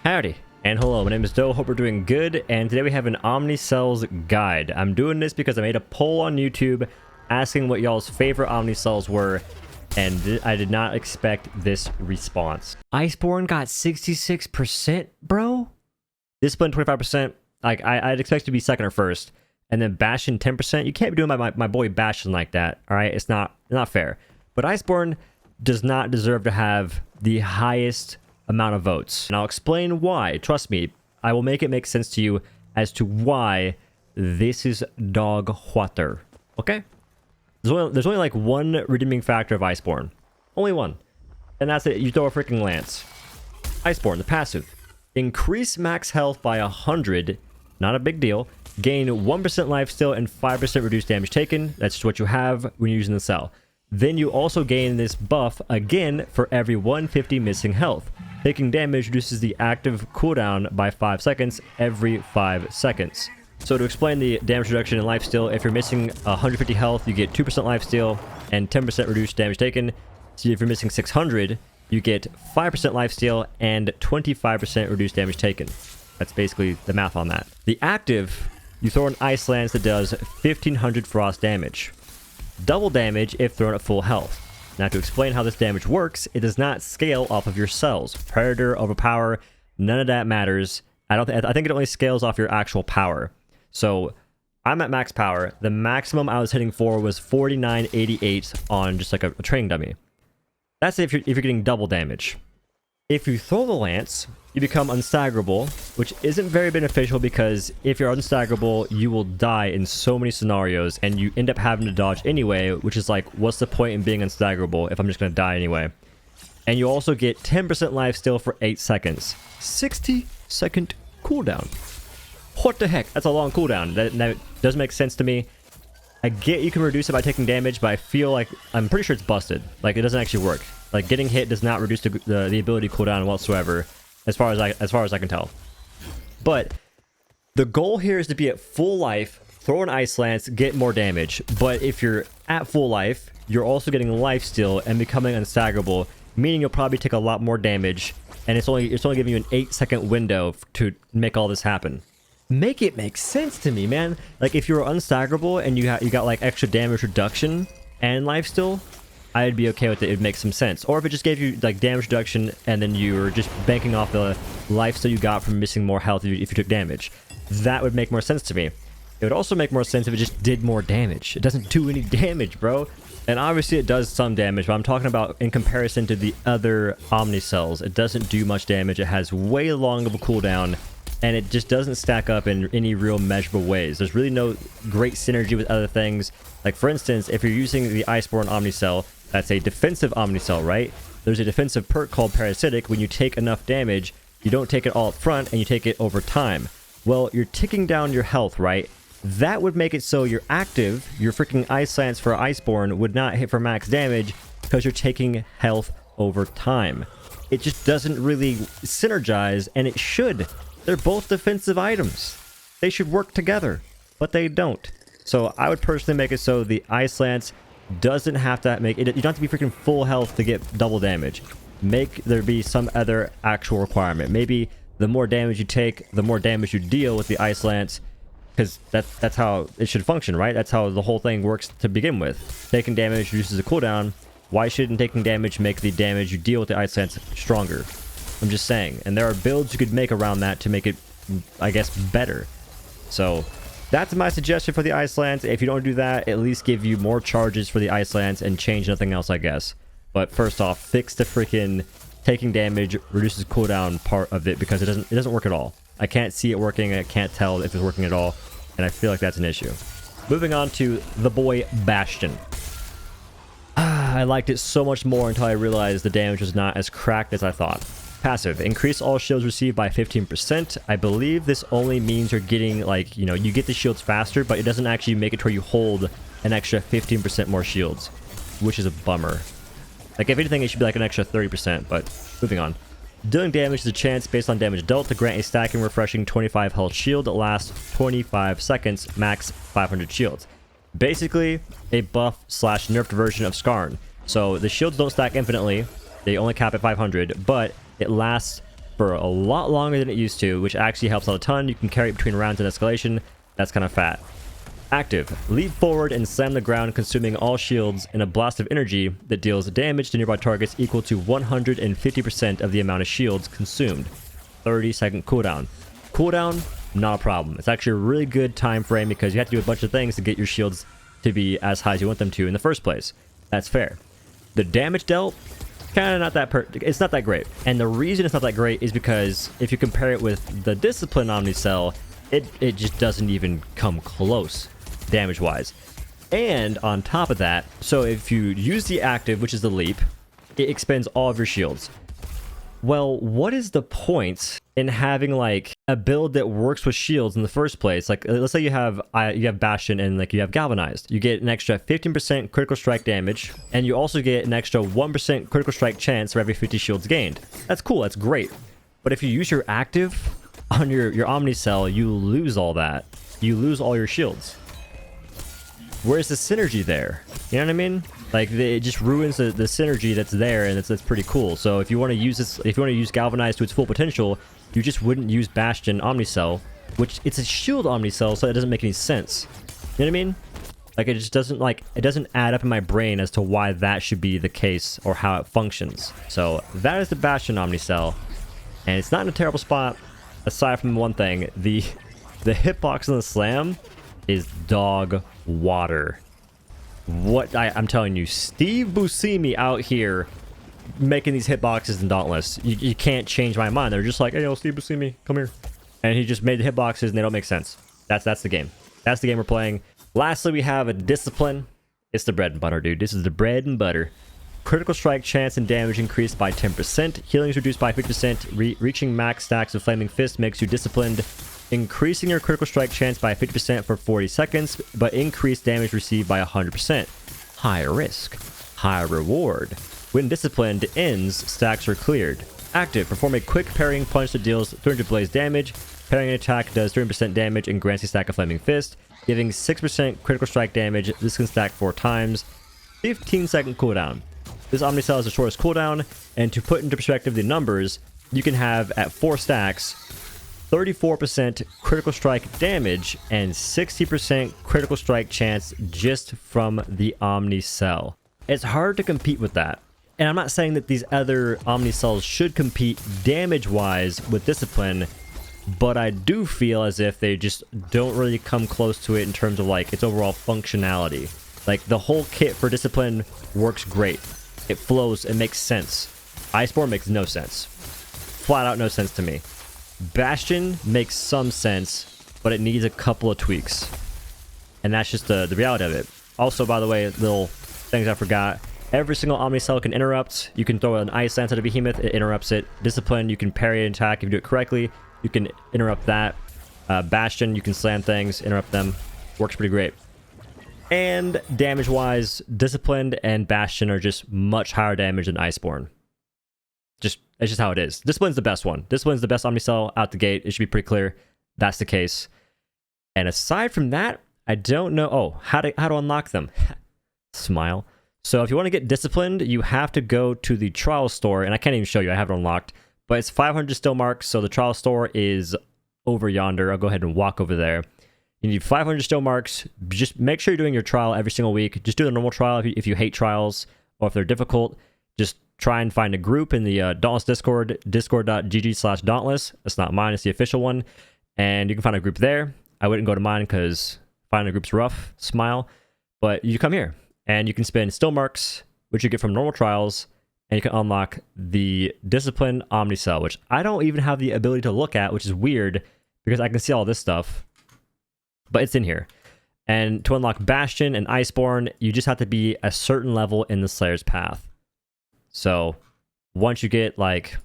Howdy, and hello, my name is Doe, hope we're doing good, and today we have an Omnicells guide. I'm doing this because I made a poll on YouTube asking what y'all's favorite Omnicells were, and I did not expect this response. Iceborne got 66%, bro? Discipline 25%, like, I'd expect to be second or first, and then Bastion 10%. You can't be doing my boy Bastion like that, alright? It's not fair. But Iceborne does not deserve to have the highest amount of votes, and I'll explain why. Trust me, I will make it make sense to you as to why this is dog water. Okay? There's only like one redeeming factor of Iceborne. Only one. And that's it. You throw a freaking lance. Iceborne, the passive. Increase max health by 100. Not a big deal. Gain 1% lifesteal and 5% reduced damage taken. That's just what you have when you're using the cell. Then you also gain this buff again for every 150 missing health. Taking damage reduces the active cooldown by 5 seconds every 5 seconds. So to explain the damage reduction in lifesteal, if you're missing 150 health, you get 2% lifesteal and 10% reduced damage taken. So if you're missing 600, you get 5% lifesteal and 25% reduced damage taken. That's basically the math on that. The active, you throw an Ice Lance that does 1500 frost damage. Double damage if thrown at full health. Now to explain how this damage works, it does not scale off of your cells. Predator, Overpower, none of that matters. I think it only scales off your actual power. So I'm at max power. The maximum I was hitting for was 4988 on just like a training dummy. That's if you're getting double damage. If you throw the lance, you become unstaggerable, which isn't very beneficial because if you're unstaggerable, you will die in so many scenarios and you end up having to dodge anyway, which is like, what's the point in being unstaggerable if I'm just going to die anyway? And you also get 10% lifesteal for 8 seconds. 60-second cooldown. What the heck? That's a long cooldown. That doesn't make sense to me. I get you can reduce it by taking damage, but I feel like I'm pretty sure it's busted. Like, it doesn't actually work. Like, getting hit does not reduce the ability cooldown whatsoever, as far as I can tell. But the goal here is to be at full life, throw an Ice Lance, get more damage. But if you're at full life, you're also getting lifesteal and becoming unstaggerable, meaning you'll probably take a lot more damage, and it's only giving you an 8-second window to make all this happen. Make it make sense to me, man. Like, if you're unstaggerable and you got like extra damage reduction and lifesteal, I'd be okay with it. It'd make some sense. Or if it just gave you like damage reduction and then you were just banking off the lifesteal you got from missing more health if you took damage, that would make more sense to me. It would also make more sense if it just did more damage. It doesn't do any damage, bro. And obviously it does some damage, but I'm talking about in comparison to the other Omnicells. It doesn't do much damage. It has way long of a cooldown, and it just doesn't stack up in any real measurable ways. There's really no great synergy with other things. Like, for instance, if you're using the Iceborne Omnicell, that's a defensive Omnicell, right? There's a defensive perk called Parasitic. When you take enough damage, you don't take it all up front, and you take it over time. Well, you're ticking down your health, right? That would make it so your active, your freaking Ice Lance for Iceborne, would not hit for max damage because you're taking health over time. It just doesn't really synergize, and it should. They're both defensive items. They should work together, but they don't. So I would personally make it so the Ice Lance doesn't have to make it. You don't have to be freaking full health to get double damage. Make there be some other actual requirement. Maybe the more damage you take, the more damage you deal with the Ice Lance, because that's how it should function, right? That's how the whole thing works to begin with. Taking damage reduces the cooldown. Why shouldn't taking damage make the damage you deal with the Ice Lance stronger? I'm just saying. And there are builds you could make around that to make it, I guess, better. So that's my suggestion for the Ice Lance. If you don't do that, at least give you more charges for the Ice Lance and change nothing else, I guess. But first off, fix the freaking taking damage reduces cooldown part of it, because it doesn't work at all. I can't see it working. I can't tell if it's working at all, and I feel like that's an issue. Moving on to the boy Bastion. I liked it so much more until I realized the damage was not as cracked as I thought. Passive. Increase all shields received by 15%. I believe this only means you're getting, like, you know, you get the shields faster, but it doesn't actually make it to where you hold an extra 15% more shields, which is a bummer. Like, if anything, it should be like an extra 30%, but moving on. Dealing damage is a chance based on damage dealt to grant a stacking refreshing 25 health shield that lasts 25 seconds, max 500 shields. Basically, a buff / nerfed version of Skarn. So the shields don't stack infinitely. They only cap at 500, but it lasts for a lot longer than it used to, which actually helps out a ton. You can carry it between rounds and escalation. That's kind of fat. Active. Leap forward and slam the ground, consuming all shields in a blast of energy that deals damage to nearby targets equal to 150% of the amount of shields consumed. 30-second cooldown. Cooldown, not a problem. It's actually a really good time frame because you have to do a bunch of things to get your shields to be as high as you want them to in the first place. That's fair. The damage dealt, kind of not that it's not that great. And the reason it's not that great is because if you compare it with the Discipline Omnicell, it just doesn't even come close damage wise. And on top of that, so if you use the active, which is the leap, it expends all of your shields. Well, what is the point in having like a build that works with shields in the first place? Like, let's say you have Bastion and like you have Galvanized. You get an extra 15% critical strike damage, and you also get an extra 1% critical strike chance for every 50 shields gained. That's cool. That's great. But if you use your active on your Omnicell, you lose all that. You lose all your shields. Where's the synergy there? You know what I mean? Like, it just ruins the synergy that's there, and that's pretty cool. So if you want to use this, if you want to use Galvanize to its full potential, you just wouldn't use Bastion Omnicell, which it's a shield Omnicell, so it doesn't make any sense. You know what I mean? Like, it just doesn't, like, it doesn't add up in my brain as to why that should be the case or how it functions. So that is the Bastion Omnicell, and it's not in a terrible spot. Aside from one thing, the hitbox on the slam is dog water. What I'm telling you, Steve Buscemi out here making these hitboxes in Dauntless. You can't change my mind. They're just like, hey, yo, Steve Buscemi, come here. And he just made the hitboxes and they don't make sense. That's the game. That's the game we're playing. Lastly, we have a Discipline. It's the bread and butter, dude. This is the bread and butter. Critical strike chance and damage increased by 10%. Healing is reduced by 50%. Reaching max stacks of Flaming Fist makes you disciplined. Increasing your critical strike chance by 50% for 40 seconds, but increased damage received by 100%. Higher risk. Higher reward. When disciplined ends, stacks are cleared. Active. Perform a quick parrying punch that deals 300 blaze damage. Parrying attack does 30% damage and grants a stack of Flaming Fist, giving 6% critical strike damage. This can stack 4 times. 15-second cooldown. This Omnicell has the shortest cooldown, and to put into perspective the numbers, you can have at 4 stacks 34% critical strike damage and 60% critical strike chance just from the Omnicell. It's hard to compete with that. And I'm not saying that these other Omnicells should compete damage-wise with Discipline, but I do feel as if they just don't really come close to it in terms of like its overall functionality. Like, the whole kit for Discipline works great. It flows, it makes sense. Iceborne makes no sense. Flat out no sense to me. Bastion makes some sense, but it needs a couple of tweaks. And that's just the reality of it. Also, by the way, little things I forgot. Every single Omnicell can interrupt. You can throw an Ice Lance at a Behemoth, it interrupts it. Discipline, you can parry an attack if you do it correctly. You can interrupt that. Bastion, you can slam things, interrupt them. Works pretty great. And damage-wise, Disciplined and Bastion are just much higher damage than Iceborne. It's just how it is. Discipline's the best one. Discipline's the best Omnicell out the gate. It should be pretty clear. That's the case. And aside from that, I don't know. Oh, how to unlock them. Smile. So if you want to get Disciplined, you have to go to the Trial Store. And I can't even show you. I have it unlocked. But it's 500 still marks. So the Trial Store is over yonder. I'll go ahead and walk over there. You need 500 still marks. Just make sure you're doing your trial every single week. Just do the normal trial if you hate trials or if they're difficult. Just try and find a group in the Dauntless Discord, discord.gg/Dauntless. That's not mine, it's the official one. And you can find a group there. I wouldn't go to mine because finding a group's rough, smile. But you come here and you can spend still marks, which you get from normal trials, and you can unlock the Discipline Omnicell, which I don't even have the ability to look at, which is weird because I can see all this stuff. But it's in here. And to unlock Bastion and Iceborne, you just have to be a certain level in the Slayer's Path. So once you get like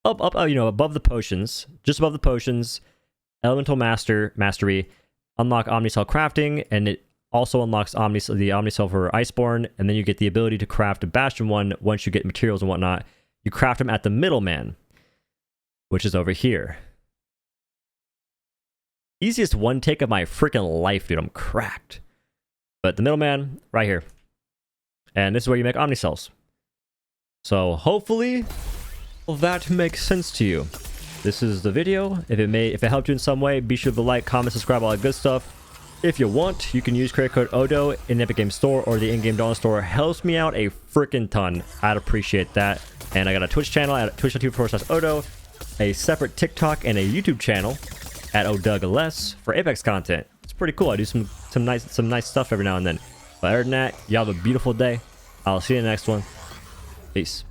up, above the potions, just above the potions, Elemental Mastery, unlock Omnicell crafting, and it also unlocks the Omnicell for Iceborne, and then you get the ability to craft a Bastion one once you get materials and whatnot. You craft them at the middleman, which is over here. Easiest one take of my freaking life, dude. I'm cracked. But the middleman, right here. And this is where you make Omnicells. So hopefully Well, that makes sense to you. This is the video. If it helped you in some way, be sure to like, comment, subscribe, all that good stuff. If you want, you can use credit code OhDough in the Epic Games Store or the in-game Dauntless Store. Helps me out a freaking ton. I'd appreciate that. And I got a Twitch channel at twitch.tv/OhDough, a separate TikTok and a YouTube channel at OhDoughless for Apex content. It's pretty cool. I do some nice stuff every now and then. But other than that, y'all have a beautiful day. I'll see you in the next one. Peace.